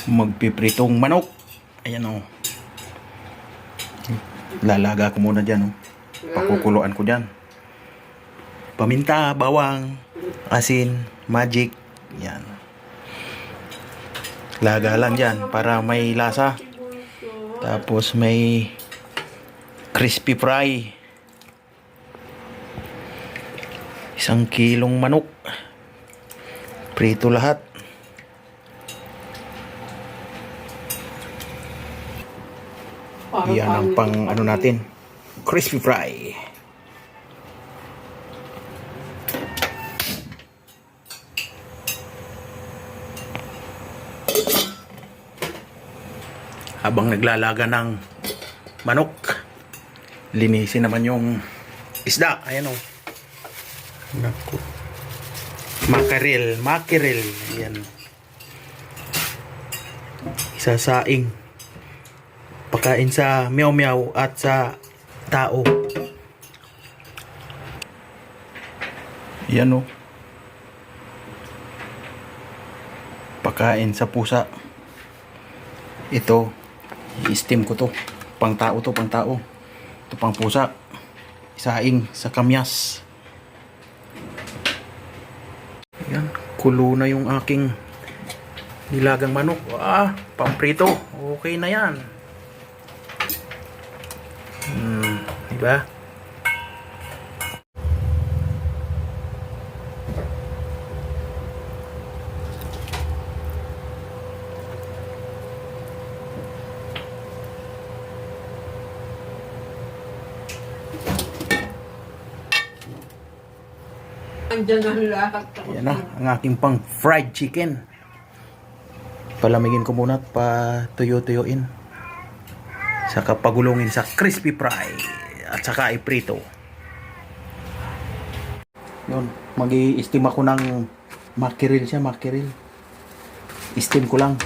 Magpipritong manok. Ayan o. Lalaga ko muna dyan o. Pakukuluan ko dyan. Paminta, bawang, asin, magic. Yan. Laga lang dyan para may lasa. Tapos may crispy fry. 1 kilong manok. Prito lahat. Yan ang pang ano natin. Crispy fry. Habang naglalaga ng manok, linisin naman yung isda. Ayan o. Naku. Mackerel. Ayan. Isasaing. Pakain sa meow meow at sa tao. Yan o. Pakain sa pusa. Ito, i-steam ko to. Pang tao to, pang tao. Ito pang pusa. Isaing sa kamyas. Yan, kulo na yung aking nilagang manok. Pamprito. Okay na yan. Diba? Andiyan ang lahat. Yan na, ang aking pang fried chicken. Palamigin ko muna at patuyo-tuyuin. Saka pagulungin sa crispy fry. At saka iprito. Yun, mag-i-steam ako ng mackerel siya, mackerel. I-steam ko lang.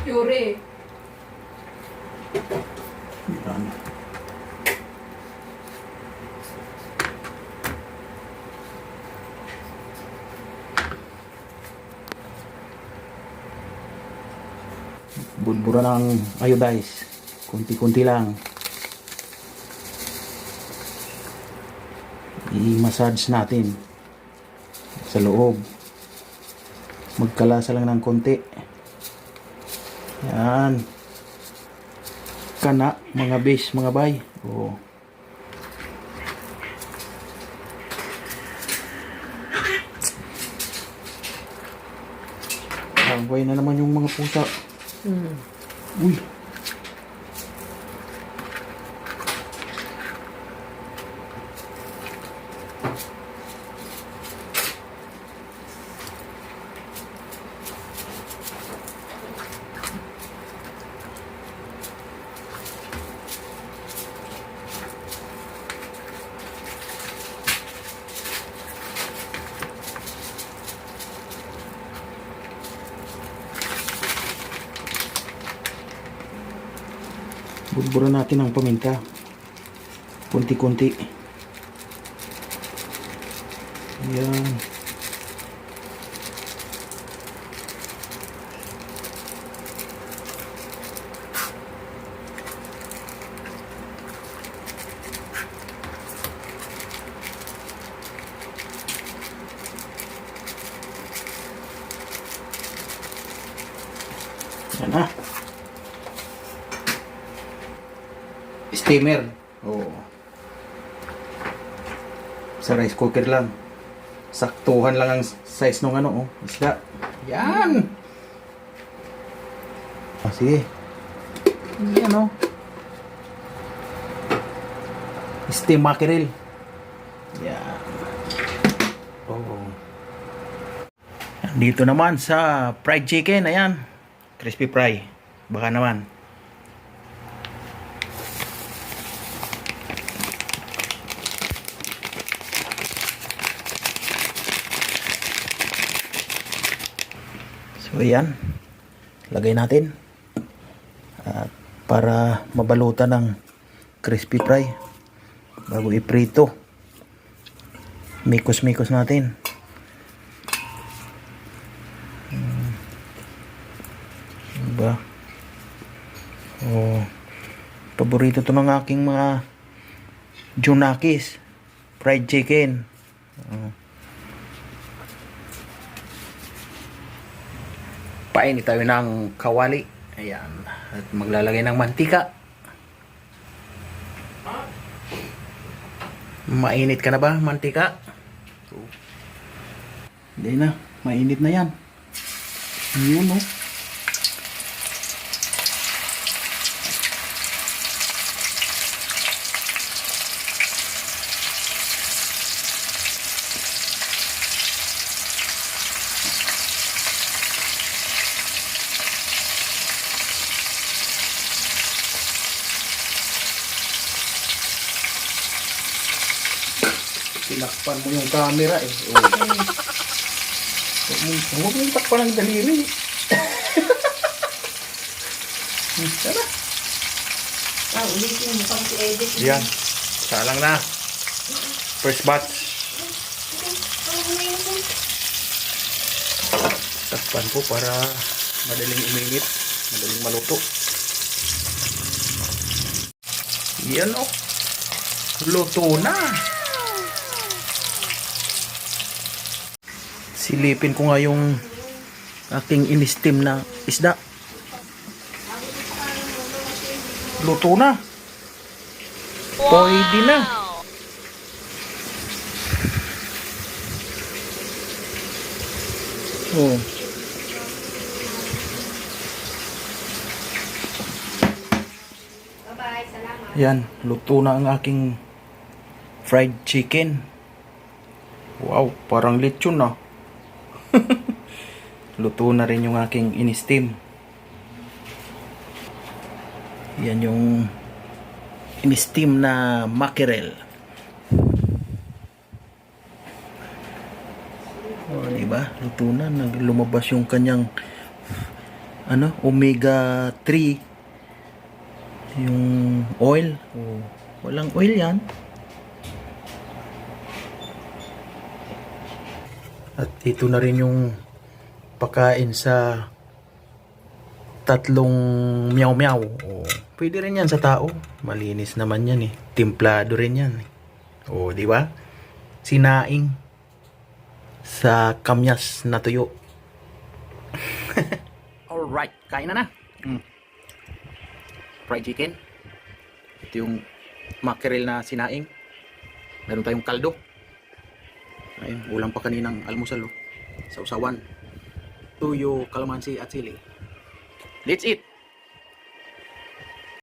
Yuri. Yan. Bunbura ng iodize. Kunti-kunti lang. I-massage natin sa loob. Magkalasa lang ng konti. Yan. Kana, mga base, mga bay. Oh. Away na naman yung mga pusa. Uy. Bulburan natin ang paminta. Kunti-kunti. Ayan. Yan na. Steamer. Oo. Sa rice cooker lang. Saktuhan lang ang size ng ano, oh, isda. Yan. Ah, sige. Yan, oh. Steam mackerel. Yan. Oh. Dito naman sa fried chicken, ayan. Crispy fry. Baka naman. So ayan, lagay natin at para mabalutan ng crispy fry bago iprito, mikos natin. Diba? Oh, paborito to ng aking mga Junakis, fried chicken. Oh. Painit tayo ng kawali. Ayan. At maglalagay ng mantika. Mainit ka na ba, mantika? Hindi na. Mainit na yan. Yun, oh. Tinakpan mo yung camera eh. Oh. Huwag mong takpan ng daliri. Tara. Ulitin mo pang i-edit. Yan. Salang na. First batch. Takpan ko para madaling uminit. Madaling maluto. Yan oh. Luto na. Silipin ko nga yung aking in-steam na isda. Luto na. Pwede na. Oh. Bye-bye, salamat. Yan, luto na ang aking fried chicken. Wow, parang lechon na. Luto na rin yung aking in-steam. Yan yung in-steam na mackerel. Oh, diba? Luto na. Lumabas yung kanyang omega 3. Yung oil. Oh, walang oil yan. At ito na rin yung pakain sa 3 meow-meow. Oh, pwede rin yan sa tao. Malinis naman yan eh. Timplado rin yan. Oh, di ba? Sinaing sa kamyas na tuyo. Alright, kain na na. Fried chicken. Ito yung mackerel na sinaing. Meron tayong kaldo. Ayun, ulang pa kaninang almusal, oh. Sausawan, tuyo, kalamansi at sili. Let's eat!